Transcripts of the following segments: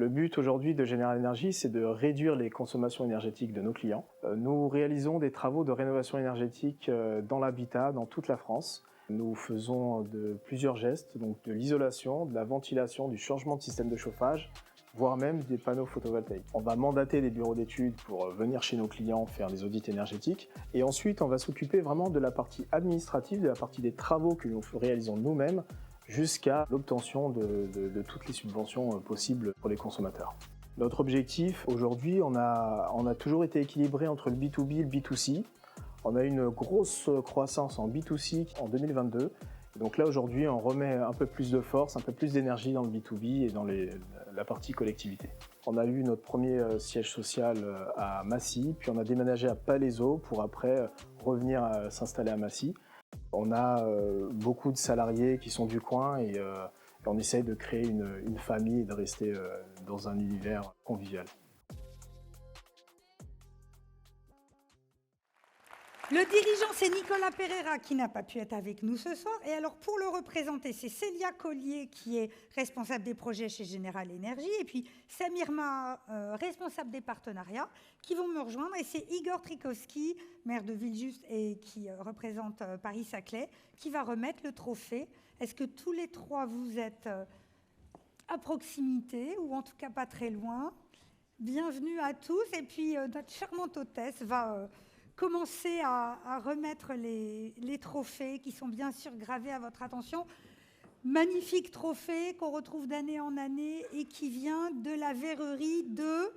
Le but aujourd'hui de General Energy, c'est de réduire les consommations énergétiques de nos clients. Nous réalisons des travaux de rénovation énergétique dans l'habitat, dans toute la France. Nous faisons plusieurs gestes, donc de l'isolation, de la ventilation, du changement de système de chauffage, voire même des panneaux photovoltaïques. On va mandater des bureaux d'études pour venir chez nos clients faire des audits énergétiques. Et ensuite, on va s'occuper vraiment de la partie administrative, de la partie des travaux que nous réalisons nous-mêmes, jusqu'à l'obtention de toutes les subventions possibles pour les consommateurs. Notre objectif, aujourd'hui, on a toujours été équilibré entre le B2B et le B2C. On a eu une grosse croissance en B2C en 2022. Donc là, aujourd'hui, on remet un peu plus de force, un peu plus d'énergie dans le B2B et dans la partie collectivité. On a eu notre premier siège social à Massy, puis on a déménagé à Palaiseau pour après revenir s'installer à Massy. On a beaucoup de salariés qui sont du coin et on essaye de créer une famille et de rester dans un univers convivial. Le dirigeant, c'est Nicolas Pereira qui n'a pas pu être avec nous ce soir. Et alors, pour le représenter, c'est Célia Collier qui est responsable des projets chez General Energy. Et puis, Samir Ma, responsable des partenariats, qui vont me rejoindre. Et c'est Igor Trikowski, maire de Villejuste et qui représente Paris-Saclay, qui va remettre le trophée. Est-ce que tous les trois, vous êtes à proximité, ou en tout cas pas très loin? Bienvenue à tous. Et puis, notre charmante hôtesse va... commencer à remettre les trophées qui sont bien sûr gravés à votre attention. Magnifique trophée qu'on retrouve d'année en année et qui vient de la verrerie de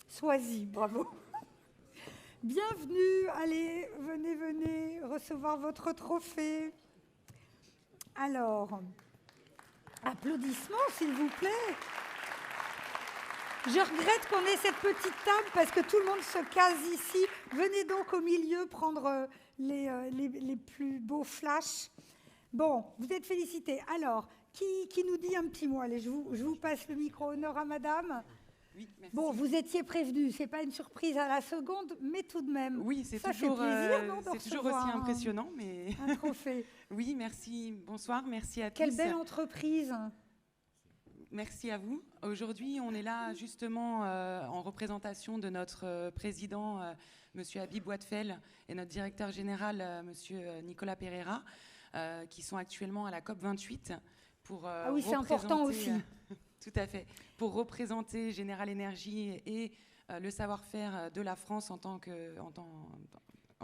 Soisy. Bravo. Bienvenue, allez, venez recevoir votre trophée. Alors, applaudissements s'il vous plaît. Je regrette qu'on ait cette petite table parce que tout le monde se case ici. Venez donc au milieu prendre les plus beaux flashs. Bon, vous êtes félicités. Alors, qui nous dit un petit mot? Allez, je vous passe le micro. Honneur à madame. Oui, merci. Bon, vous étiez prévenus. Ce n'est pas une surprise à la seconde, mais tout de même. Oui, c'est toujours, toujours aussi impressionnant. Mais... un trophée. Oui, merci. Bonsoir, merci à tous. Quelle belle entreprise. Merci à vous. Aujourd'hui, on est là justement en représentation de notre président, Monsieur Habib Ouadefel, et notre directeur général, Monsieur Nicolas Pereira, qui sont actuellement à la COP28 pour ah oui, c'est important aussi. Tout à fait. Pour représenter General Energy et le savoir-faire de la France en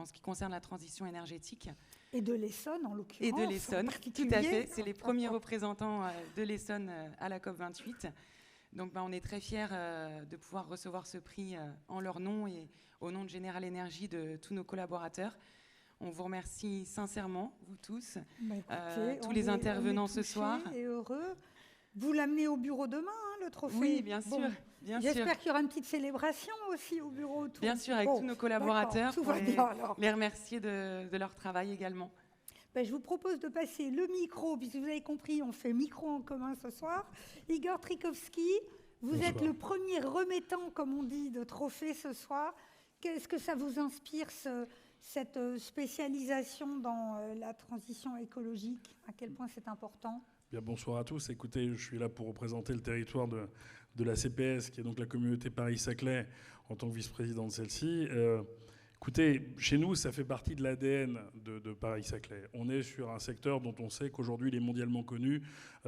ce qui concerne la transition énergétique. Et de l'Essonne, en l'occurrence. Et de l'Essonne, tout à fait. C'est les premiers représentants de l'Essonne à la COP28. Donc, on est très fiers de pouvoir recevoir ce prix en leur nom et au nom de General Energy, de tous nos collaborateurs. On vous remercie sincèrement, vous tous, écoutez, tous les intervenants ce soir. Et heureux. Vous l'amenez au bureau demain, le trophée? Oui, bien sûr. Bon, j'espère qu'il y aura une petite célébration aussi au bureau. Bien sûr, avec tous nos collaborateurs, pour les remercier de leur travail également. Je vous propose de passer le micro, puisque vous avez compris, on fait micro en commun ce soir. Igor Trikowski, vous êtes le premier remettant, comme on dit, de trophée ce soir. Qu'est-ce que ça vous inspire, cette spécialisation dans la transition écologique? À quel point c'est important? Bien, bonsoir à tous. Écoutez, je suis là pour représenter le territoire de la CPS, qui est donc la communauté Paris-Saclay, en tant que vice-président de celle-ci. Écoutez, chez nous, ça fait partie de l'ADN de Paris-Saclay. On est sur un secteur dont on sait qu'aujourd'hui, il est mondialement connu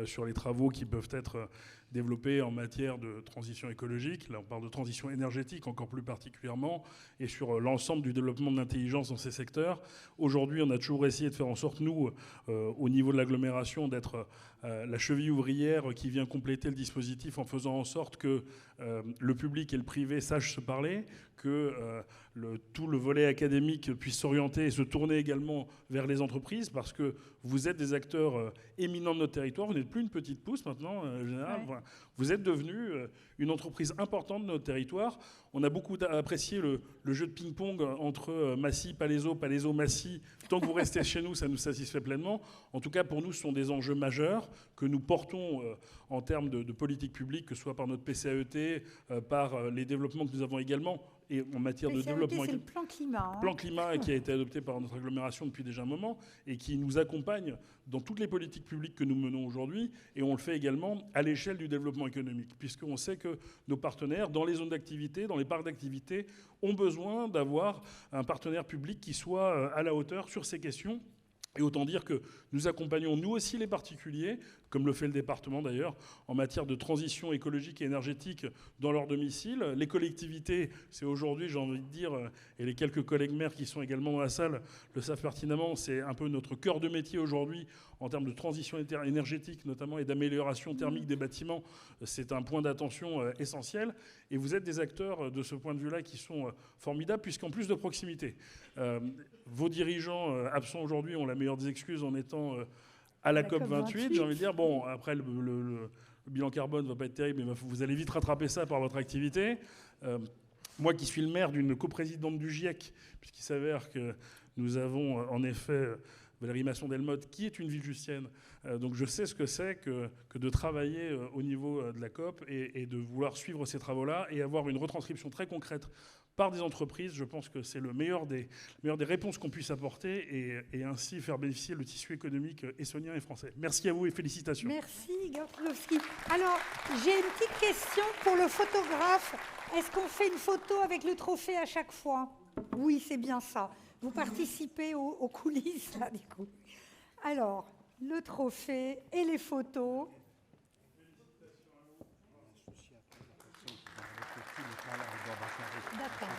sur les travaux qui peuvent être développés en matière de transition écologique. Là, on parle de transition énergétique encore plus particulièrement, et sur l'ensemble du développement de l'intelligence dans ces secteurs. Aujourd'hui, on a toujours essayé de faire en sorte, nous, au niveau de l'agglomération, d'être la cheville ouvrière qui vient compléter le dispositif en faisant en sorte que le public et le privé sachent se parler, que tout le volet académique puisse s'orienter et se tourner également vers les entreprises, parce que vous êtes des acteurs éminents de notre territoire. Vous n'êtes plus une petite pousse maintenant, Général. Ouais. Vous êtes devenu une entreprise importante de notre territoire. On a beaucoup apprécié le jeu de ping-pong entre Massy, Palaiseau, Massy. Tant que vous restez chez nous, ça nous satisfait pleinement. En tout cas, pour nous, ce sont des enjeux majeurs. que nous portons en termes de politique publique, que ce soit par notre PCAET, par les développements que nous avons également, et en matière de développement. C'est le plan climat. Plan climat qui a été adopté par notre agglomération depuis déjà un moment et qui nous accompagne dans toutes les politiques publiques que nous menons aujourd'hui. Et on le fait également à l'échelle du développement économique, puisqu'on sait que nos partenaires, dans les zones d'activité, dans les parcs d'activité, ont besoin d'avoir un partenaire public qui soit à la hauteur sur ces questions. Et autant dire que nous accompagnons nous aussi les particuliers, comme le fait le département d'ailleurs, en matière de transition écologique et énergétique dans leur domicile. Les collectivités, c'est aujourd'hui, j'ai envie de dire, et les quelques collègues maires qui sont également dans la salle le savent pertinemment, c'est un peu notre cœur de métier aujourd'hui en termes de transition énergétique notamment et d'amélioration thermique des bâtiments. C'est un point d'attention essentiel. Et vous êtes des acteurs de ce point de vue-là qui sont formidables, puisqu'en plus de proximité, vos dirigeants absents aujourd'hui ont la meilleure des excuses en étant à la COP28. J'ai envie de dire, bon, après, le bilan carbone ne va pas être terrible, mais vous allez vite rattraper ça par votre activité. Moi qui suis le maire d'une coprésidente du GIEC, puisqu'il s'avère que nous avons en effet Valérie Masson-Delmotte, qui est une Villejustienne. Donc je sais ce que c'est que de travailler au niveau de la COP et de vouloir suivre ces travaux-là et avoir une retranscription très concrète par des entreprises. Je pense que c'est le meilleur des réponses qu'on puisse apporter et ainsi faire bénéficier le tissu économique essonien et français. Merci à vous et félicitations. Merci, Igor Pavlovski. Alors, j'ai une petite question pour le photographe. Est-ce qu'on fait une photo avec le trophée à chaque fois? Oui, c'est bien ça. Vous participez aux coulisses, là, du coup. Alors, le trophée et les photos. D'accord.